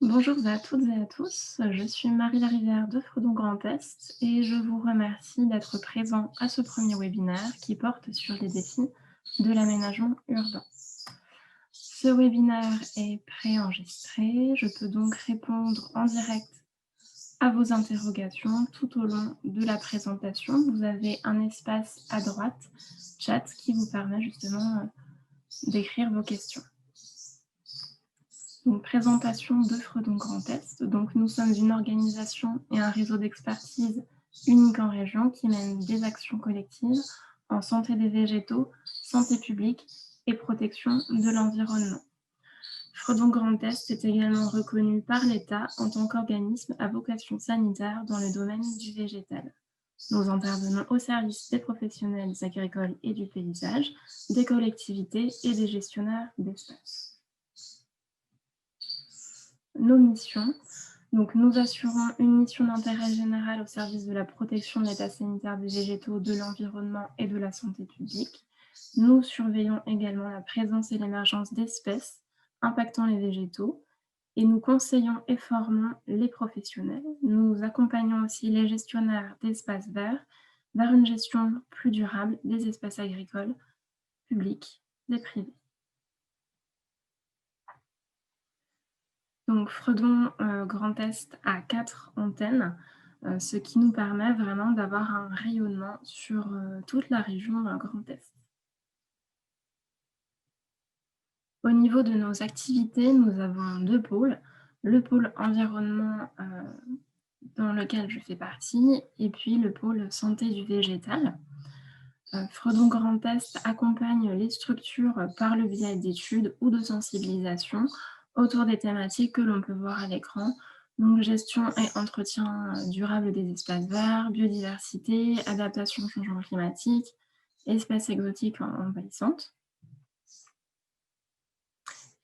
Bonjour à toutes et à tous, je suis Marie Larivière de Fredon Grand Est et je vous remercie d'être présent à ce premier webinaire qui porte sur les défis de l'aménagement urbain. Ce webinaire est préenregistré, je peux donc répondre en direct à vos interrogations tout au long de la présentation. Vous avez un espace à droite, chat, qui vous permet justement d'écrire vos questions. Donc, présentation de Fredon Grand Est. Donc, nous sommes une organisation et un réseau d'expertise unique en région qui mène des actions collectives en santé des végétaux, santé publique et protection de l'environnement. Fredon Grand Est est également reconnu par l'État en tant qu'organisme à vocation sanitaire dans le domaine du végétal. Nous intervenons au service des professionnels agricoles et du paysage, des collectivités et des gestionnaires d'espaces. Nos missions. Donc, nous assurons une mission d'intérêt général au service de la protection de l'état sanitaire des végétaux, de l'environnement et de la santé publique. Nous surveillons également la présence et l'émergence d'espèces impactant les végétaux et nous conseillons et formons les professionnels. Nous accompagnons aussi les gestionnaires d'espaces verts vers une gestion plus durable des espaces agricoles, publics et privés. Donc Fredon Grand Est a 4 antennes, ce qui nous permet vraiment d'avoir un rayonnement sur, toute la région Grand Est. Au niveau de nos activités, nous avons 2 pôles. Le pôle environnement, dans lequel je fais partie et puis le pôle santé du végétal. Fredon Grand Est accompagne les structures par le biais d'études ou de sensibilisation autour des thématiques que l'on peut voir à l'écran. Donc gestion et entretien durable des espaces verts, biodiversité, adaptation au changement climatique, espèces exotiques envahissantes.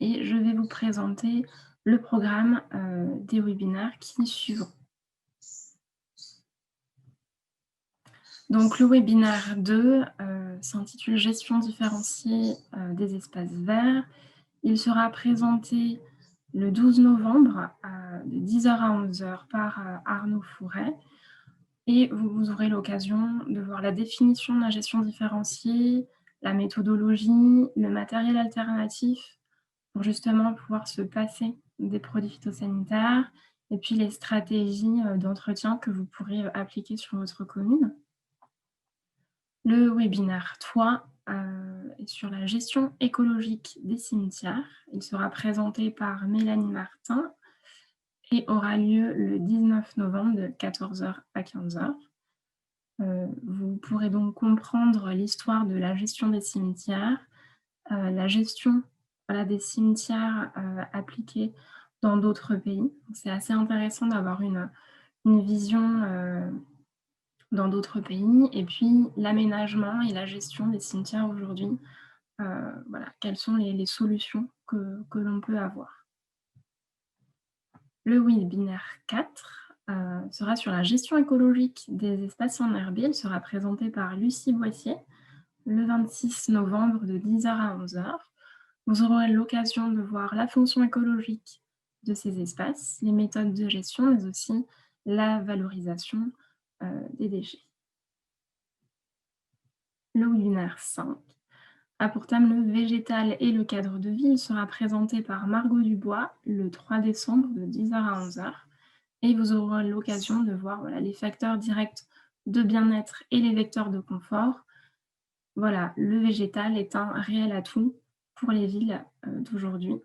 Et je vais vous présenter le programme des webinaires qui suivront. Donc le webinaire 2 s'intitule Gestion différenciée des espaces verts. Il sera présenté le 12 novembre de 10h à 11h par Arnaud Fouret. Et vous aurez l'occasion de voir la définition de la gestion différenciée, la méthodologie, le matériel alternatif pour justement pouvoir se passer des produits phytosanitaires et puis les stratégies d'entretien que vous pourrez appliquer sur votre commune. Le webinaire 3 est sur la gestion écologique des cimetières. Il sera présenté par Mélanie Martin et aura lieu le 19 novembre de 14h à 15h. Vous pourrez donc comprendre l'histoire de la gestion des cimetières, la gestion des cimetières appliquée dans d'autres pays. C'est assez intéressant d'avoir une vision dans d'autres pays et puis l'aménagement et la gestion des cimetières aujourd'hui. Voilà, quelles sont les solutions que l'on peut avoir. Le webinaire 4 sera sur la gestion écologique des espaces enherbés. Il sera présenté par Lucie Boissier le 26 novembre de 10h à 11h. Vous aurez l'occasion de voir la fonction écologique de ces espaces, les méthodes de gestion, mais aussi la valorisation des déchets. Le webinaire 5 a pour thème le végétal et le cadre de vie. Il sera présenté par Margot Dubois le 3 décembre de 10h à 11h. Et vous aurez l'occasion de voir les facteurs directs de bien-être et les vecteurs de confort. Voilà, le végétal est un réel atout pour les villes d'aujourd'hui.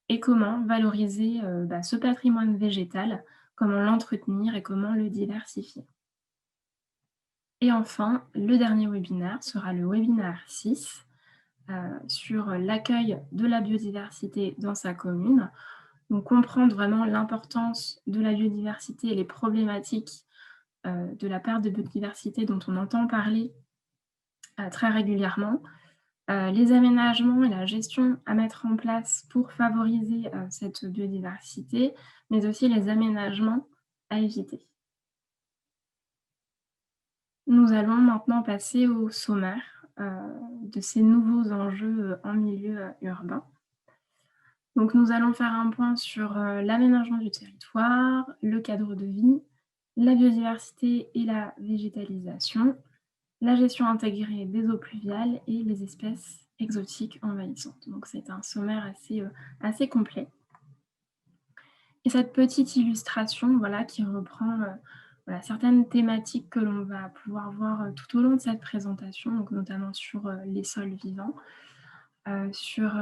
Et comment valoriser ce patrimoine végétal, comment l'entretenir et comment le diversifier. Et enfin, le dernier webinaire sera le webinaire 6 sur l'accueil de la biodiversité dans sa commune. Donc comprendre vraiment l'importance de la biodiversité et les problématiques de la perte de biodiversité dont on entend parler très régulièrement, les aménagements et la gestion à mettre en place pour favoriser cette biodiversité, mais aussi les aménagements à éviter. Nous allons maintenant passer au sommaire de ces nouveaux enjeux en milieu urbain. Donc nous allons faire un point sur l'aménagement du territoire, le cadre de vie, la biodiversité et la végétalisation, la gestion intégrée des eaux pluviales et les espèces exotiques envahissantes. Donc c'est un sommaire assez complet. Et cette petite illustration, voilà, qui reprend voilà, certaines thématiques que l'on va pouvoir voir tout au long de cette présentation, donc notamment sur les sols vivants, sur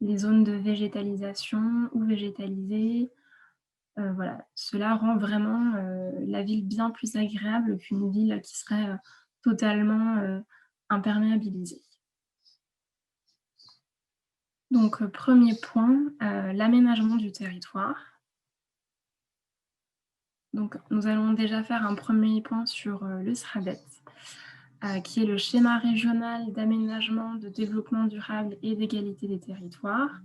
les zones de végétalisation ou végétalisées. Voilà, cela rend vraiment la ville bien plus agréable qu'une ville qui serait totalement imperméabilisée. Donc, premier point, l'aménagement du territoire. Donc, nous allons déjà faire un premier point sur le SRADET, qui est le schéma régional d'aménagement, de développement durable et d'égalité des territoires.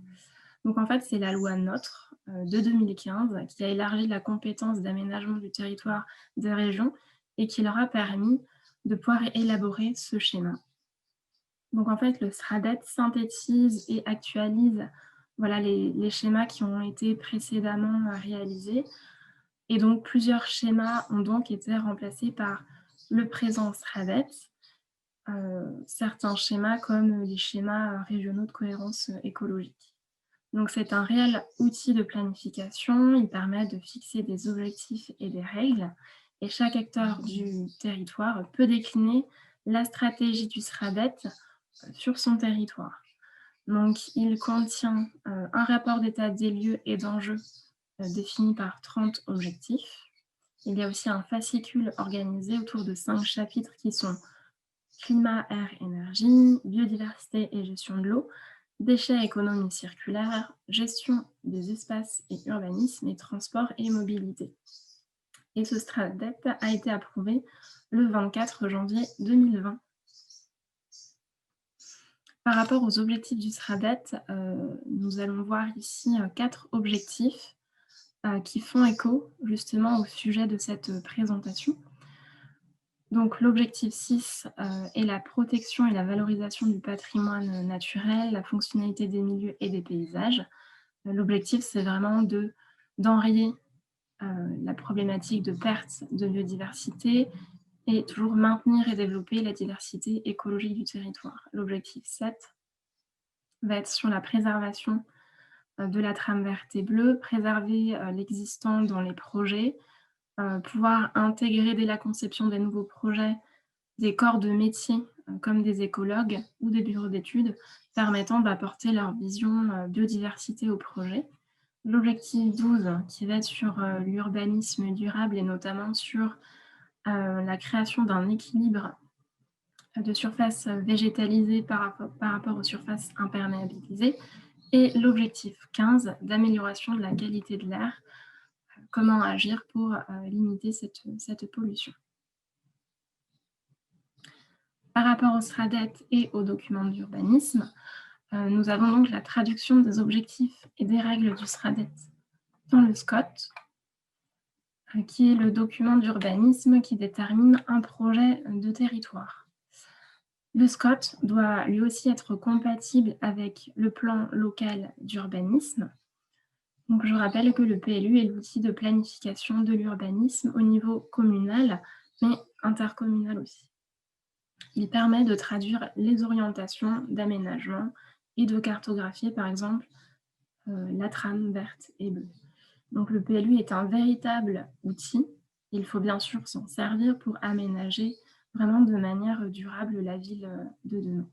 Donc, en fait, c'est la loi NOTRe de 2015 qui a élargi la compétence d'aménagement du territoire des régions et qui leur a permis de pouvoir élaborer ce schéma. Donc, en fait, le SRADET synthétise et actualise voilà, les schémas qui ont été précédemment réalisés. Et donc, plusieurs schémas ont donc été remplacés par le présent SRADET. Certains schémas comme les schémas régionaux de cohérence écologique. Donc, c'est un réel outil de planification. Il permet de fixer des objectifs et des règles. Et chaque acteur du territoire peut décliner la stratégie du SRADET sur son territoire. Donc, il contient un rapport d'état des lieux et d'enjeux défini par 30 objectifs. Il y a aussi un fascicule organisé autour de 5 chapitres qui sont climat, air, énergie, biodiversité et gestion de l'eau, déchets, économie circulaire, gestion des espaces et urbanisme et transport et mobilité. Et ce SRADET a été approuvé le 24 janvier 2020. Par rapport aux objectifs du SRADET, nous allons voir ici 4 objectifs qui font écho justement au sujet de cette présentation. Donc l'objectif 6 est la protection et la valorisation du patrimoine naturel, la fonctionnalité des milieux et des paysages. L'objectif, c'est vraiment d'enrayer la problématique de perte de biodiversité et toujours maintenir et développer la diversité écologique du territoire. L'objectif 7 va être sur la préservation de la trame verte et bleue, préserver l'existant dans les projets, pouvoir intégrer dès la conception des nouveaux projets des corps de métier comme des écologues ou des bureaux d'études permettant d'apporter leur vision biodiversité au projet. L'objectif 12 qui va être sur l'urbanisme durable et notamment sur la création d'un équilibre de surfaces végétalisées par rapport aux surfaces imperméabilisées. Et l'objectif 15 d'amélioration de la qualité de l'air, comment agir pour limiter cette pollution. Par rapport au SRADET et aux documents d'urbanisme, nous avons donc la traduction des objectifs et des règles du SRADET dans le SCOT, qui est le document d'urbanisme qui détermine un projet de territoire. Le SCOT doit lui aussi être compatible avec le plan local d'urbanisme. Donc, je rappelle que le PLU est l'outil de planification de l'urbanisme au niveau communal, mais intercommunal aussi. Il permet de traduire les orientations d'aménagement et de cartographier, par exemple, la trame verte et bleue. Donc, le PLU est un véritable outil. Il faut bien sûr s'en servir pour aménager vraiment de manière durable la ville de demain.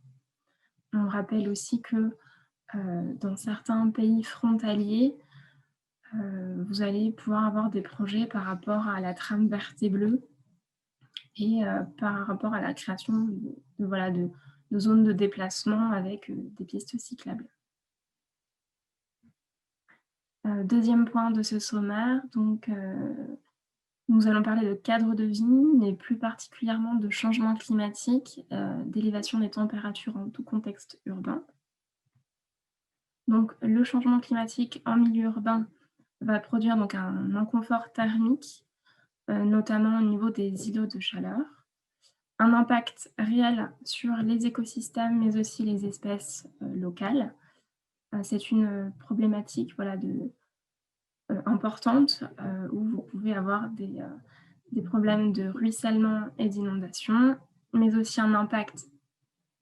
On rappelle aussi que dans certains pays frontaliers, vous allez pouvoir avoir des projets par rapport à la trame verte et bleue et par rapport à la création de zones de déplacement avec des pistes cyclables. Deuxième point de ce sommaire, donc nous allons parler de cadre de vie, mais plus particulièrement de changement climatique, d'élévation des températures en tout contexte urbain. Donc le changement climatique en milieu urbain va produire donc un inconfort thermique, notamment au niveau des îlots de chaleur, un impact réel sur les écosystèmes, mais aussi les espèces locales, C'est une problématique voilà, importante où vous pouvez avoir des problèmes de ruissellement et d'inondation, mais aussi un impact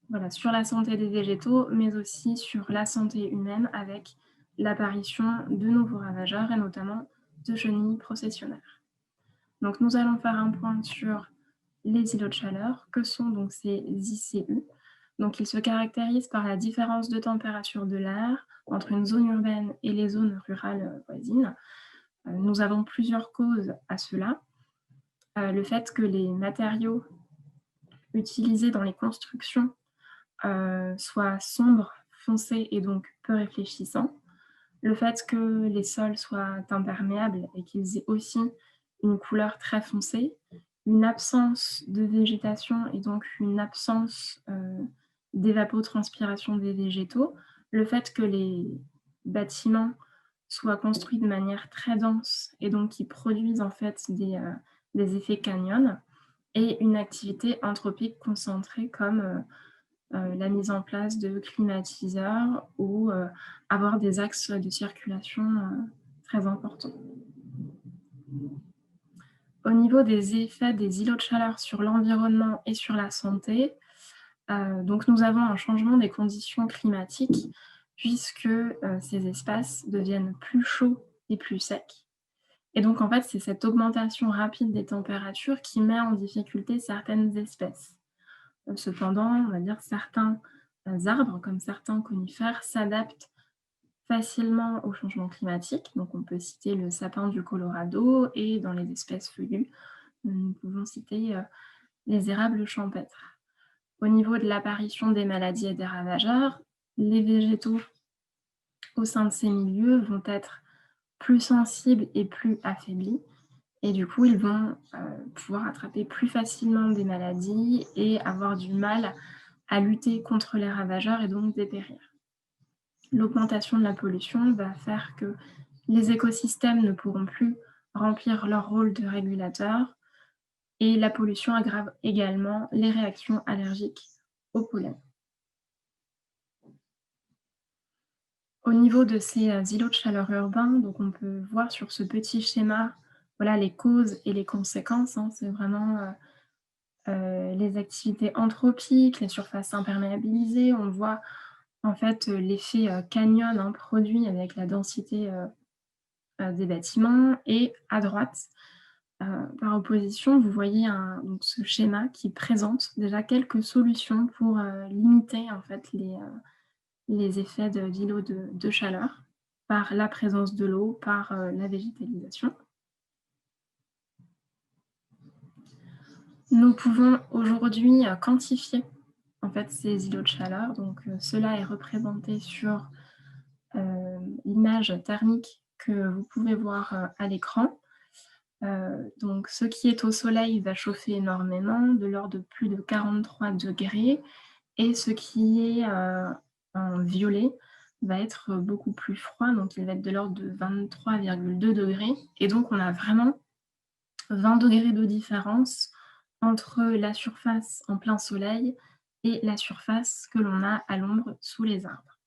voilà, sur la santé des végétaux, mais aussi sur la santé humaine avec l'apparition de nouveaux ravageurs et notamment de chenilles processionnaires. Donc nous allons faire un point sur les îlots de chaleur, que sont donc ces ICU. Donc ils se caractérisent par la différence de température de l'air entre une zone urbaine et les zones rurales voisines. Nous avons plusieurs causes à cela. Le fait que les matériaux utilisés dans les constructions soient sombres, foncés et donc peu réfléchissants. Le fait que les sols soient imperméables et qu'ils aient aussi une couleur très foncée, une absence de végétation et donc une absence d'évapotranspiration des végétaux, le fait que les bâtiments soient construits de manière très dense et donc qui produisent en fait des effets canyon et une activité anthropique concentrée comme la mise en place de climatiseurs ou avoir des axes de circulation très importants. Au niveau des effets des îlots de chaleur sur l'environnement et sur la santé, donc nous avons un changement des conditions climatiques puisque ces espaces deviennent plus chauds et plus secs. Et donc en fait, c'est cette augmentation rapide des températures qui met en difficulté certaines espèces. Cependant, on va dire certains arbres, comme certains conifères, s'adaptent facilement au changement climatique. Donc on peut citer le sapin du Colorado et dans les espèces feuillues, nous pouvons citer les érables champêtres. Au niveau de l'apparition des maladies et des ravageurs, les végétaux au sein de ces milieux vont être plus sensibles et plus affaiblis. Et du coup, ils vont pouvoir attraper plus facilement des maladies et avoir du mal à lutter contre les ravageurs et donc dépérir. L'augmentation de la pollution va faire que les écosystèmes ne pourront plus remplir leur rôle de régulateur et la pollution aggrave également les réactions allergiques au pollen. Au niveau de ces îlots de chaleur urbains, donc on peut voir sur ce petit schéma voilà, les causes et les conséquences. C'est vraiment les activités anthropiques, les surfaces imperméabilisées. On voit en fait l'effet canyon produit avec la densité des bâtiments. Et à droite, par opposition, vous voyez donc ce schéma qui présente déjà quelques solutions pour limiter en fait les effets d'îlots de chaleur par la présence de l'eau, par la végétalisation. Nous pouvons aujourd'hui quantifier en fait ces îlots de chaleur. Donc cela est représenté sur l'image thermique que vous pouvez voir à l'écran. Donc ce qui est au soleil va chauffer énormément, de l'ordre de plus de 43 degrés, et ce qui est en violet va être beaucoup plus froid, donc il va être de l'ordre de 23,2 degrés. Et donc on a vraiment 20 degrés de différence entre la surface en plein soleil et la surface que l'on a à l'ombre sous les arbres.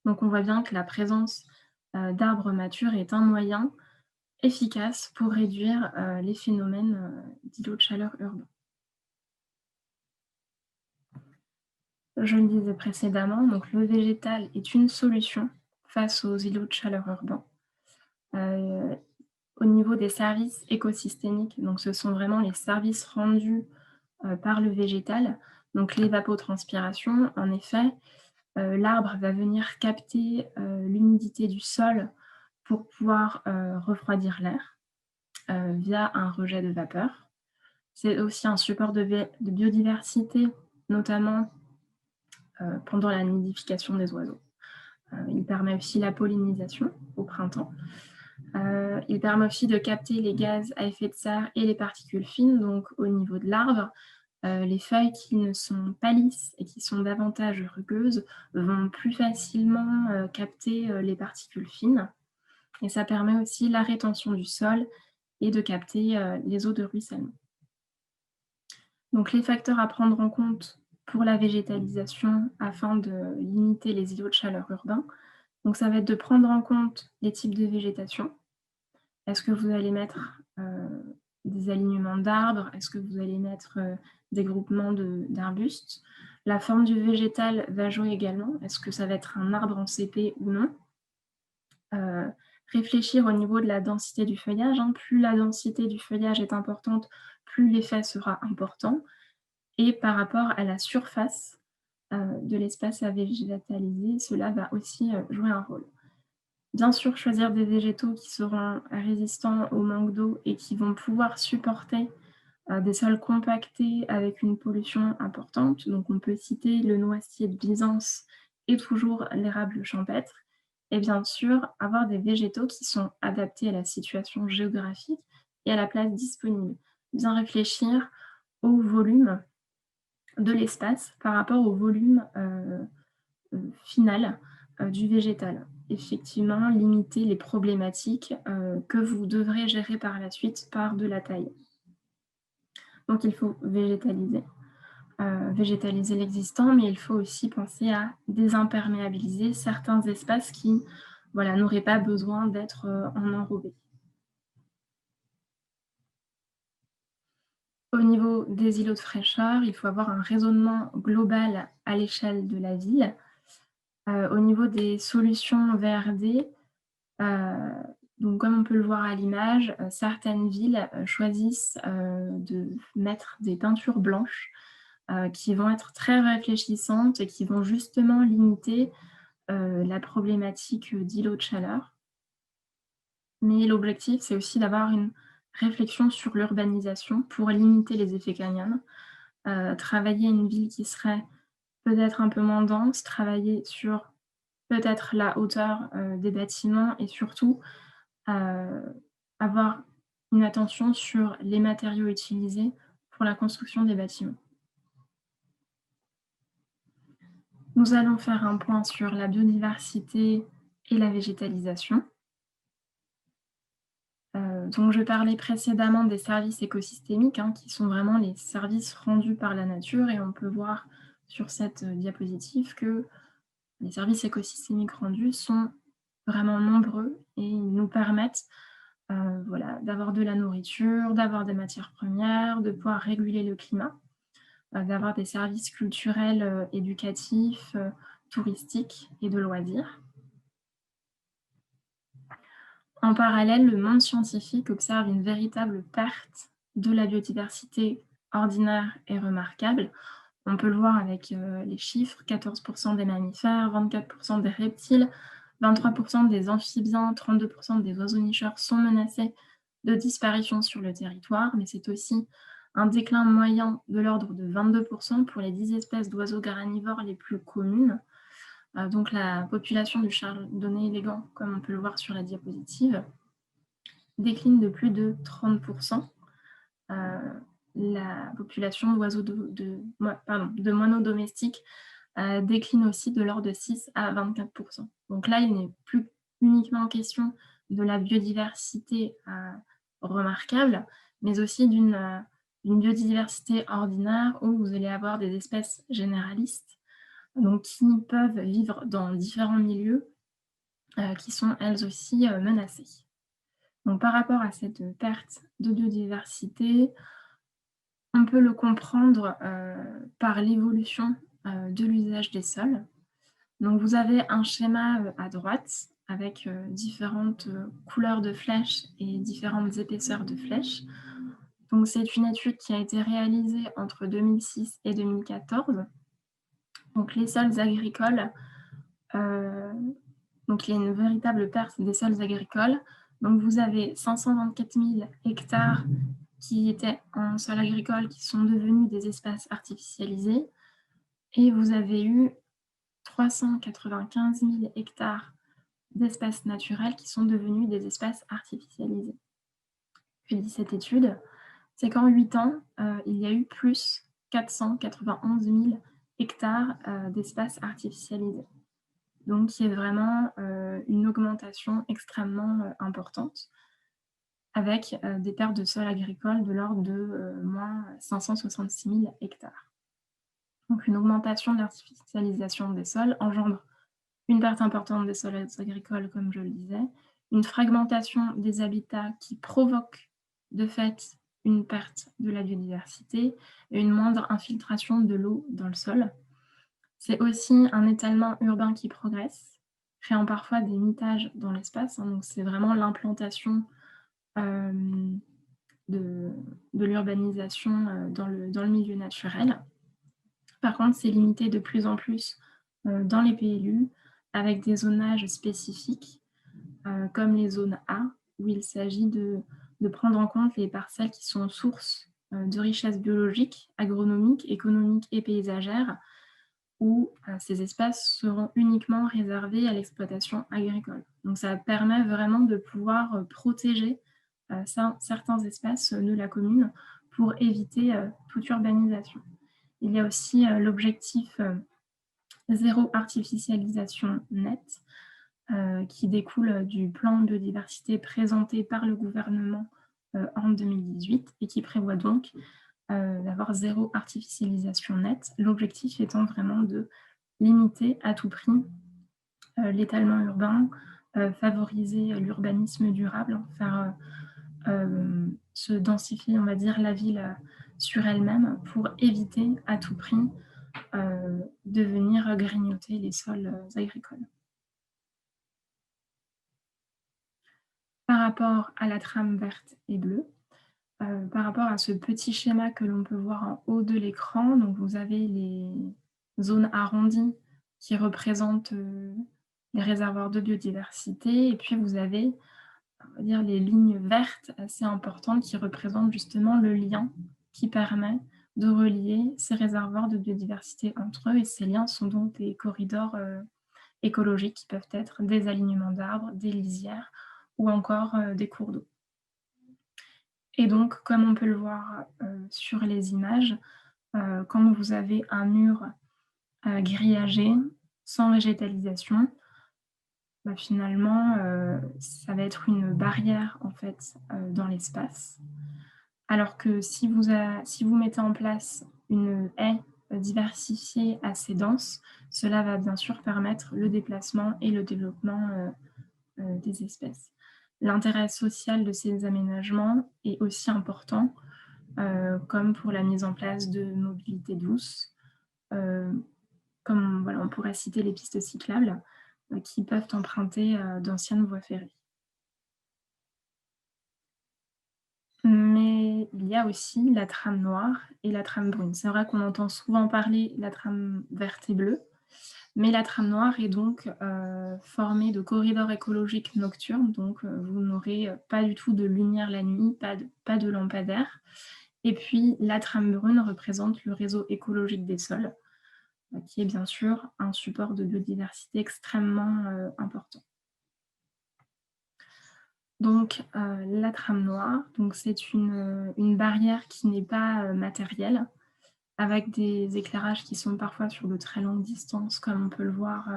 Donc on voit bien que la présence d'arbres matures est un moyen efficace pour réduire les phénomènes d'îlots de chaleur urbains. Je le disais précédemment, donc le végétal est une solution face aux îlots de chaleur urbains. Au niveau des services écosystémiques, donc ce sont vraiment les services rendus par le végétal, donc l'évapotranspiration. En effet, l'arbre va venir capter l'humidité du sol pour pouvoir refroidir l'air via un rejet de vapeur. C'est aussi un support de biodiversité, notamment pendant la nidification des oiseaux. Il permet aussi la pollinisation au printemps. Il permet aussi de capter les gaz à effet de serre et les particules fines. Donc au niveau de l'arbre, les feuilles qui ne sont pas lisses et qui sont davantage rugueuses vont plus facilement capter les particules fines. Et ça permet aussi la rétention du sol et de capter les eaux de ruissellement. Donc les facteurs à prendre en compte pour la végétalisation afin de limiter les îlots de chaleur urbains, Donc ça va être de prendre en compte les types de végétation. Est-ce que vous allez mettre, des alignements d'arbres? Est-ce que vous allez mettre, des groupements d'arbustes? La forme du végétal va jouer également. Est-ce que ça va être un arbre en cépé ou non? Heu, Réfléchir au niveau de la densité du feuillage, hein. Plus la densité du feuillage est importante, plus l'effet sera important et par rapport à la surface, de l'espace à végétaliser, cela va aussi, jouer un rôle. Bien sûr, choisir des végétaux qui seront résistants au manque d'eau et qui vont pouvoir supporter, des sols compactés avec une pollution importante. Donc on peut citer le noisetier de Byzance et toujours l'érable champêtre. Et bien sûr, avoir des végétaux qui sont adaptés à la situation géographique et à la place disponible. Bien réfléchir au volume de l'espace par rapport au volume, final, du végétal. Effectivement, limiter les problématiques, que vous devrez gérer par la suite par de la taille. Donc il faut végétaliser l'existant, mais il faut aussi penser à désimperméabiliser certains espaces qui, voilà, n'auraient pas besoin d'être, en enrobé. Au niveau des îlots de fraîcheur, il faut avoir un raisonnement global à l'échelle de la ville. Au niveau des solutions VRD, donc comme on peut le voir à l'image, certaines villes, choisissent, de mettre des peintures blanches, qui vont être très réfléchissantes et qui vont justement limiter, la problématique, d'îlots de chaleur. Mais l'objectif, c'est aussi d'avoir une réflexion sur l'urbanisation pour limiter les effets canyons. Travailler une ville qui serait peut-être un peu moins dense, travailler sur peut-être la hauteur, des bâtiments et surtout, heu, avoir une attention sur les matériaux utilisés pour la construction des bâtiments. Nous allons faire un point sur la biodiversité et la végétalisation. Donc je parlais précédemment des services écosystémiques, hein, qui sont vraiment les services rendus par la nature et on peut voir sur cette, diapositive que les services écosystémiques rendus sont vraiment nombreux et ils nous permettent, voilà, d'avoir de la nourriture, d'avoir des matières premières, de pouvoir réguler le climat, d'avoir des services culturels, éducatifs, touristiques et de loisirs. En parallèle, le monde scientifique observe une véritable perte de la biodiversité ordinaire et remarquable. On peut le voir avec, les chiffres, 14 des mammifères, 24 des reptiles, 23 des amphibiens, 32 des oiseaux nicheurs sont menacés de disparition sur le territoire, mais c'est aussi un déclin moyen de l'ordre de 22 pour les 10 espèces d'oiseaux granivores les plus communes. Donc la population du chardonnay élégant, comme on peut le voir sur la diapositive, décline de plus de 30. La population d'oiseaux de moineaux domestiques décline aussi de l'ordre de 6 à 24. Donc là, il n'est plus uniquement question de la biodiversité remarquable, mais aussi d'une biodiversité ordinaire où vous allez avoir des espèces généralistes, donc qui peuvent vivre dans différents milieux, qui sont elles aussi menacées. Donc par rapport à cette perte de biodiversité, on peut le comprendre, par l'évolution, de l'usage des sols. Donc vous avez un schéma, à droite avec, différentes, couleurs de flèches et différentes épaisseurs de flèches. Donc c'est une étude qui a été réalisée entre 2006 et 2014. Donc les sols agricoles, heu, donc il y a une véritable perte des sols agricoles. Donc vous avez 524 000 hectares qui étaient en sol agricole, qui sont devenus des espaces artificialisés et vous avez eu 395 000 hectares d'espaces naturels qui sont devenus des espaces artificialisés. Que dit cette étude? C'est qu'en 8 ans, il y a eu plus 491 000 hectares, d'espaces artificialisés. Donc qui est vraiment, une augmentation extrêmement, importante avec, des pertes de sols agricoles de l'ordre de, moins 566 000 hectares. Donc une augmentation de l'artificialisation des sols engendre une perte importante des sols agricoles, comme je le disais, une fragmentation des habitats qui provoque de fait une perte de la biodiversité et une moindre infiltration de l'eau dans le sol. C'est aussi un étalement urbain qui progresse, créant parfois des mitages dans l'espace, hein, donc c'est vraiment l'implantation, hem, de l'urbanisation, dans le milieu naturel. Par contre, c'est limité de plus en plus, dans les PLU avec des zonages spécifiques, comme les zones A, où il s'agit de prendre en compte les parcelles qui sont sources, de richesses biologiques, agronomiques, économiques et paysagères, où, ces espaces seront uniquement réservés à l'exploitation agricole. Donc ça permet vraiment de pouvoir, protéger, certains espaces, de la commune pour éviter, toute urbanisation. Il y a aussi, l'objectif, zéro artificialisation nette, qui découle du plan de biodiversité présenté par le gouvernement, en 2018 et qui prévoit donc, d'avoir zéro artificialisation nette. L'objectif étant vraiment de limiter à tout prix, l'étalement urbain, favoriser l'urbanisme durable, faire, se densifier, on va dire, la ville, sur elle-même pour éviter à tout prix, de venir grignoter les sols, agricoles. Par rapport à la trame verte et bleue, par rapport à ce petit schéma que l'on peut voir en haut de l'écran, donc vous avez les zones arrondies qui représentent, les réservoirs de biodiversité et puis vous avez, on va dire, les lignes vertes assez importantes qui représentent justement le lien qui permet de relier ces réservoirs de biodiversité entre eux et ces liens sont donc des corridors, écologiques qui peuvent être des alignements d'arbres, des lisières ou encore, des cours d'eau. Et donc, comme on peut le voir, sur les images, quand vous avez un mur, grillagé, sans végétalisation, bah, finalement, ça va être une barrière, en fait, dans l'espace. Alors que si vous mettez en place une haie, diversifiée assez dense, cela va bien sûr permettre le déplacement et le développement, des espèces. L'intérêt social de ces aménagements est aussi important, comme pour la mise en place de mobilité douce, heu, comme voilà, on pourrait citer les pistes cyclables, qui peuvent emprunter, d'anciennes voies ferrées. Mais il y a aussi la trame noire et la trame brune. C'est vrai qu'on entend souvent parler de la trame verte et bleue, mais la trame noire est donc, formée de corridors écologiques nocturnes, donc vous n'aurez, pas du tout de lumière la nuit, pas de lampadaires et puis la trame brune représente le réseau écologique des sols, qui est bien sûr un support de biodiversité extrêmement, important. Donc la trame noire, donc c'est une barrière qui n'est pas, matérielle, avec des éclairages qui sont parfois sur de très longues distances comme on peut le voir,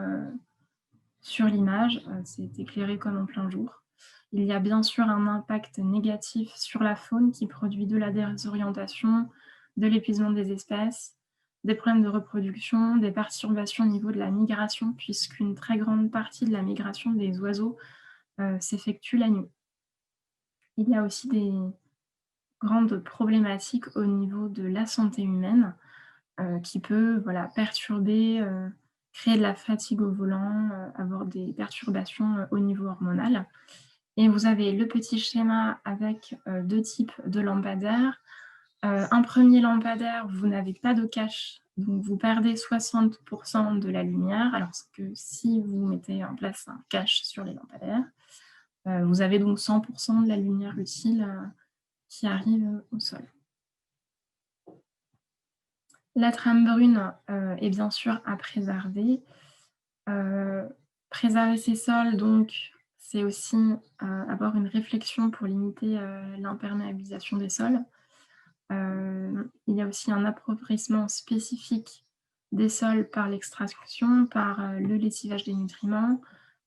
sur l'image, c'est éclairé comme en plein jour. Il y a bien sûr un impact négatif sur la faune qui produit de la désorientation, de l'épuisement des espèces, des problèmes de reproduction, des perturbations au niveau de la migration puisqu'une très grande partie de la migration des oiseaux, s'effectue la nuit. Il y a aussi des grandes problématiques au niveau de la santé humaine, qui peut, voilà, perturber, créer de la fatigue au volant, avoir des perturbations, au niveau hormonal et vous avez le petit schéma avec, 2 types de lampadaires. Un 1er lampadaire, vous n'avez pas de cache, donc vous perdez 60 de la lumière, alors que si vous mettez en place un cache sur les lampadaires, vous avez donc 100 de la lumière utile, qui arrive, au sol. La trame brune, est bien sûr à préserver. Heu, Préserver ces sols donc, c'est aussi, avoir une réflexion pour limiter, l'imperméabilisation des sols. Il y a aussi un appauvrissement spécifique des sols par l'extraction, par, le lessivage des nutriments,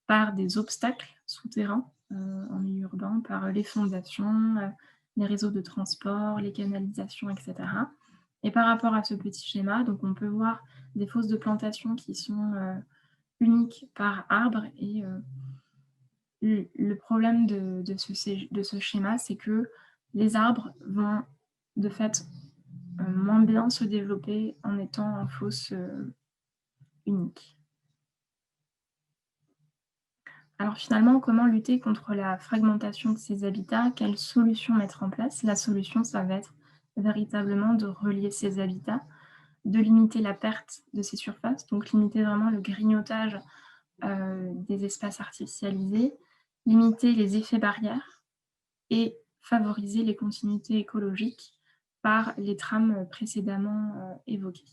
par des obstacles souterrains, en milieu urbain, par, les fondations, les réseaux de transport, les canalisations et cetera et par rapport à ce petit schéma, donc on peut voir des fosses de plantation qui sont, unique par arbre et le problème de ce schéma, c'est que les arbres vont de fait, moins bien se développer en étant en fosse, unique. Alors finalement, comment lutter contre la fragmentation de ces habitats? Quelles solutions mettre en place? La solution, ça va être véritablement de relier ces habitats, de limiter la perte de ces surfaces, donc limiter vraiment le grignotage, des espaces artificialisés, limiter les effets barrières et favoriser les continuités écologiques par les trames précédemment, évoquées.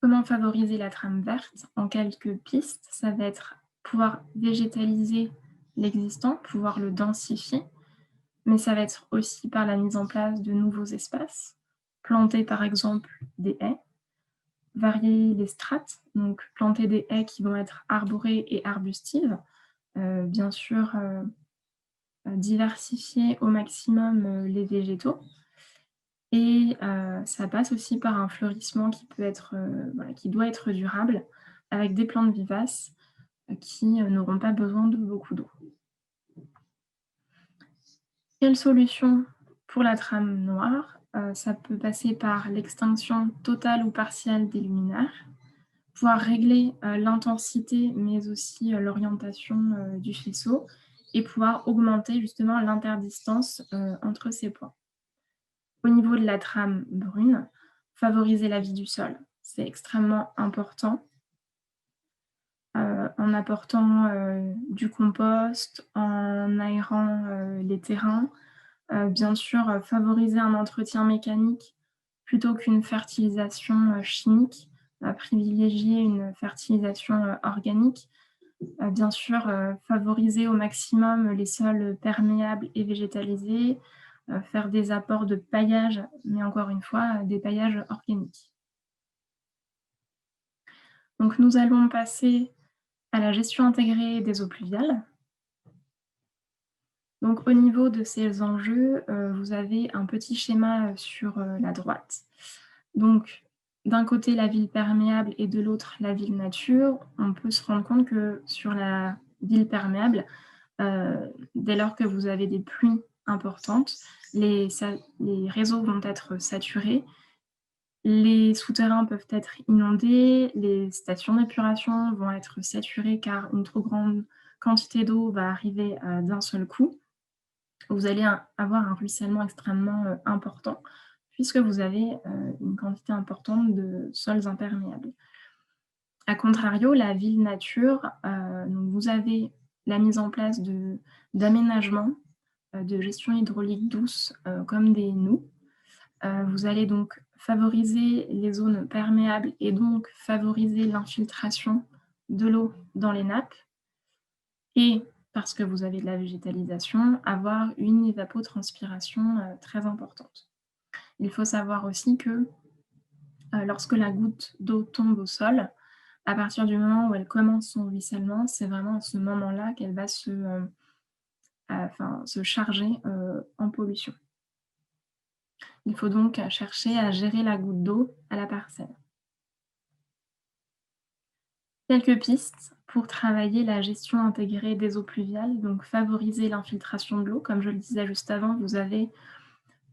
Comment favoriser la trame verte? En quelques pistes, ça va être pouvoir végétaliser l'existant, pouvoir le densifier, mais ça va être aussi par la mise en place de nouveaux espaces, planter par exemple des haies, varier les strates, donc planter des haies qui vont être arborées et arbustives, bien sûr, diversifier au maximum, les végétaux et ça passe aussi par un fleurissement qui peut être, voilà, qui doit être durable avec des plantes vivaces, qui, n'auront pas besoin de beaucoup d'eau. Quelle solution pour la trame noire? Ça peut passer par l'extinction totale ou partielle des luminaires, pouvoir régler, l'intensité mais aussi, l'orientation, du faisceau et pouvoir augmenter justement l'interdistance, entre ces points. Au niveau de la trame brune, favoriser la vie du sol. C'est extrêmement important, en apportant, du compost, en aérant, les terrains, bien sûr, favoriser un entretien mécanique plutôt qu'une fertilisation, chimique, privilégier une fertilisation, organique. Bien sûr, favoriser au maximum les sols perméables et végétalisés, faire des apports de paillage, mais encore une fois, des paillages organiques. Donc nous allons passer à la gestion intégrée des eaux pluviales. Donc au niveau de ces enjeux, vous avez un petit schéma, sur, la droite. Donc d'un côté la ville perméable et de l'autre la ville nature. On peut se rendre compte que sur la ville perméable, dès lors que vous avez des pluies importantes, les réseaux vont être saturés, les souterrains peuvent être inondés, les stations d'épuration vont être saturées car une trop grande quantité d'eau va arriver, d'un seul coup. Vous allez avoir un ruissellement extrêmement, important puisque vous avez, une quantité importante de sols imperméables. A contrario, la ville nature, donc vous avez la mise en place d'aménagements, de gestion hydraulique douce, comme des noues. Vous allez donc favoriser les zones perméables et donc favoriser l'infiltration de l'eau dans les nappes et parce que vous avez de la végétalisation, avoir une évapotranspiration, très importante. Il faut savoir aussi que, lorsque la goutte d'eau tombe au sol, à partir du moment où elle commence son ruissellement, c'est vraiment à ce moment-là qu'elle va se charger, en pollution. Il faut donc chercher à gérer la goutte d'eau à la parcelle. Quelques pistes pour travailler la gestion intégrée des eaux pluviales, donc favoriser l'infiltration de l'eau. Comme je le disais juste avant, vous avez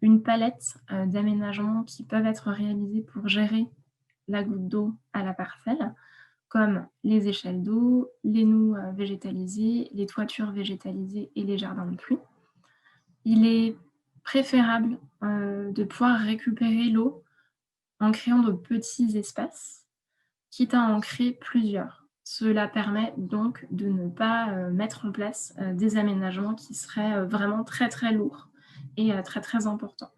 une palette, d'aménagements qui peuvent être réalisés pour gérer la goutte d'eau à la parcelle, comme les échelles d'eau, les noues, végétalisées, les toitures végétalisées et les jardins de pluie. Il est préférable, de pouvoir récupérer l'eau en créant de petits espaces, quitte à en créer plusieurs. Cela permet donc de ne pas, mettre en place, des aménagements qui seraient, vraiment très, très lourds et très, très importants.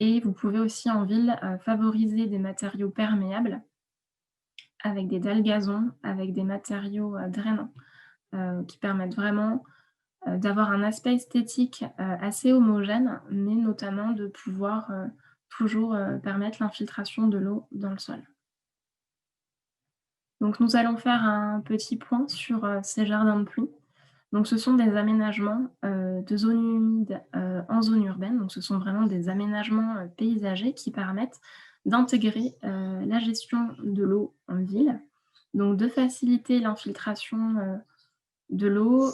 Et vous pouvez aussi en ville, favoriser des matériaux perméables avec des dalles gazon, avec des matériaux, drainants, qui permettent vraiment, d'avoir un aspect esthétique, assez homogène, mais notamment de pouvoir, toujours, permettre l'infiltration de l'eau dans le sol. Donc nous allons faire un petit point sur, ces jardins de pluie. Donc ce sont des aménagements, de zones humides, en zone urbaine. Donc ce sont vraiment des aménagements, paysagers qui permettent d'intégrer la gestion de l'eau en ville, donc de faciliter l'infiltration de l'eau,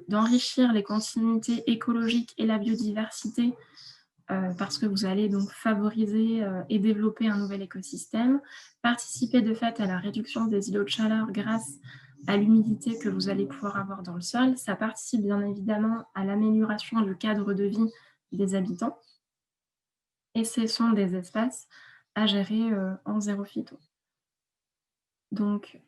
d'enrichir les continuités écologiques et la biodiversité parce que vous allez donc favoriser et développer un nouvel écosystème, participer de fait à la réduction des îlots de chaleur grâce à l'humidité que vous allez pouvoir avoir dans le sol. Ça participe bien évidemment à l'amélioration du cadre de vie des habitants et ce sont des espaces à gérer en zéro phyto. Donc,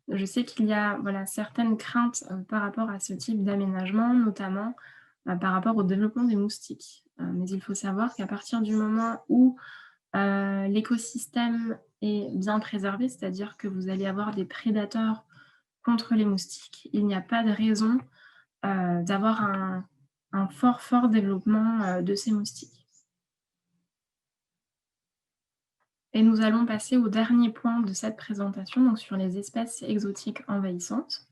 je sais qu'il y a voilà, certaines craintes par rapport à ce type d'aménagement, notamment par rapport au développement des moustiques. Mais il faut savoir qu'à partir du moment où l'écosystème est bien préservé, c'est-à-dire que vous allez avoir des prédateurs contre les moustiques, il n'y a pas de raison d'avoir un fort, fort développement de ces moustiques. Et nous allons passer au dernier point de cette présentation, donc sur les espèces exotiques envahissantes.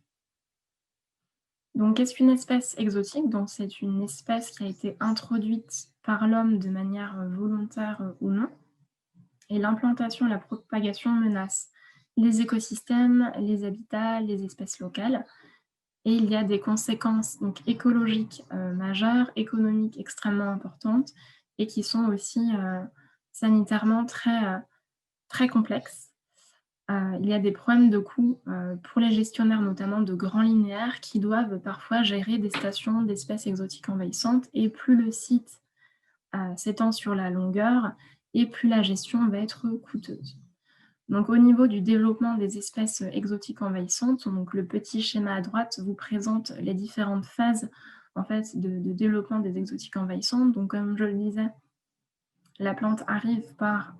Donc, qu'est-ce qu'une espèce exotique? Donc, c'est une espèce qui a été introduite par l'homme de manière volontaire ou non. Et l'implantation et la propagation menacent les écosystèmes, les habitats, les espèces locales. Et il y a des conséquences donc, écologiques majeures, économiques extrêmement importantes et qui sont aussi sanitairement très complexes. Il y a des problèmes de coûts pour les gestionnaires, notamment de grands linéaires, qui doivent parfois gérer des stations d'espèces exotiques envahissantes. Et plus le site s'étend sur la longueur, et plus la gestion va être coûteuse. Donc, au niveau du développement des espèces exotiques envahissantes, donc le petit schéma à droite vous présente les différentes phases en fait, de développement des exotiques envahissantes. Donc, comme je le disais, la plante arrive par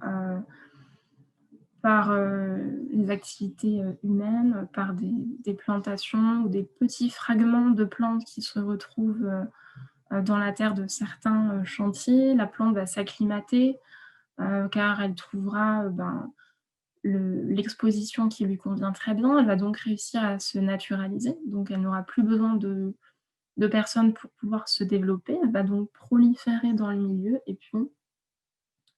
les activités humaines, par des plantations ou des petits fragments de plantes qui se retrouvent dans la terre de certains chantiers. La plante va s'acclimater car elle trouvera l'exposition qui lui convient très bien. Elle va donc réussir à se naturaliser, donc elle n'aura plus besoin de personnes pour pouvoir se développer. Elle va donc proliférer dans le milieu et puis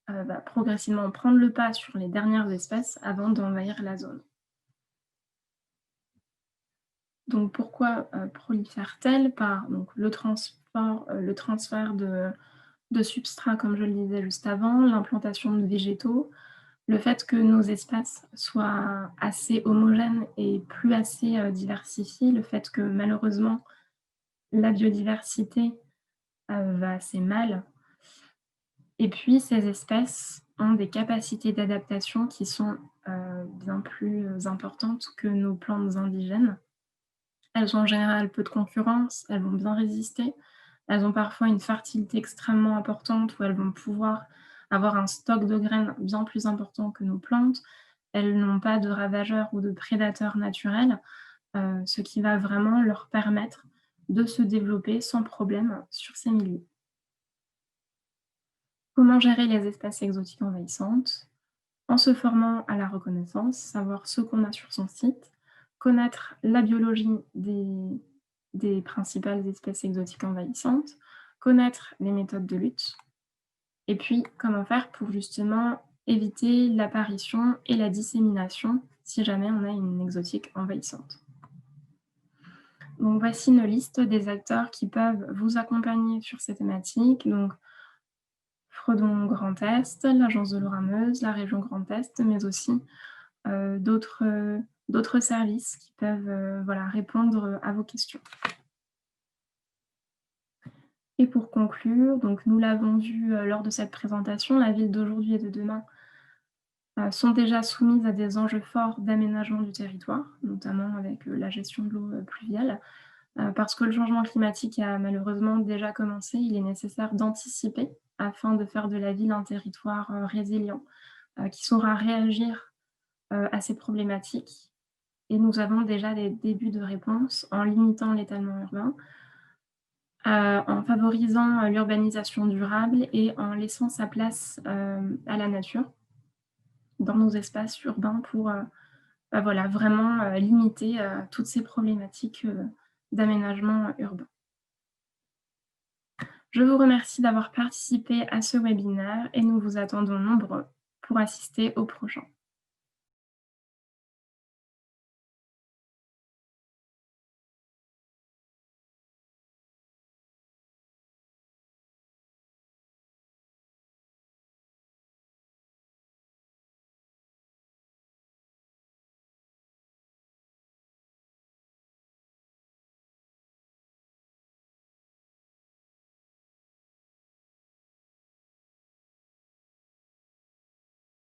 va progressivement prendre le pas sur les dernières espèces avant d'envahir la zone. Donc pourquoi prolifère-t-elle? Par donc, le transfert de substrats, comme je le disais juste avant, l'implantation de végétaux, le fait que nos espaces soient assez homogènes et plus assez diversifiés, le fait que malheureusement la biodiversité va assez mal. Et puis ces espèces ont des capacités d'adaptation qui sont bien plus importantes que nos plantes indigènes. Elles ont en général peu de concurrence, elles vont bien résister. Elles ont parfois une fertilité extrêmement importante où elles vont pouvoir avoir un stock de graines bien plus important que nos plantes. Elles n'ont pas de ravageurs ou de prédateurs naturels, ce qui va vraiment leur permettre de se développer sans problème sur ces milieux. Comment gérer les espèces exotiques envahissantes? En se formant à la reconnaissance, savoir ce qu'on a sur son site, connaître la biologie des principales espèces exotiques envahissantes, connaître les méthodes de lutte, et puis comment faire pour justement éviter l'apparition et la dissémination si jamais on a une exotique envahissante. Donc voici une liste des acteurs qui peuvent vous accompagner sur ces thématiques. Donc Fredon Grand Est, l'Agence de l'eau rameuse, la région Grand Est, mais aussi d'autres services qui peuvent voilà, répondre à vos questions. Et pour conclure, donc nous l'avons vu lors de cette présentation, la ville d'aujourd'hui et de demain sont déjà soumises à des enjeux forts d'aménagement du territoire, notamment avec la gestion de l'eau pluviale. Parce que le changement climatique a malheureusement déjà commencé, il est nécessaire d'anticiper afin de faire de la ville un territoire résilient, qui saura réagir à ces problématiques. Et nous avons déjà des débuts de réponse en limitant l'étalement urbain, en favorisant l'urbanisation durable et en laissant sa place à la nature dans nos espaces urbains pour voilà, vraiment limiter toutes ces problématiques d'aménagement urbain. Je vous remercie d'avoir participé à ce webinaire et nous vous attendons nombreux pour assister au prochain.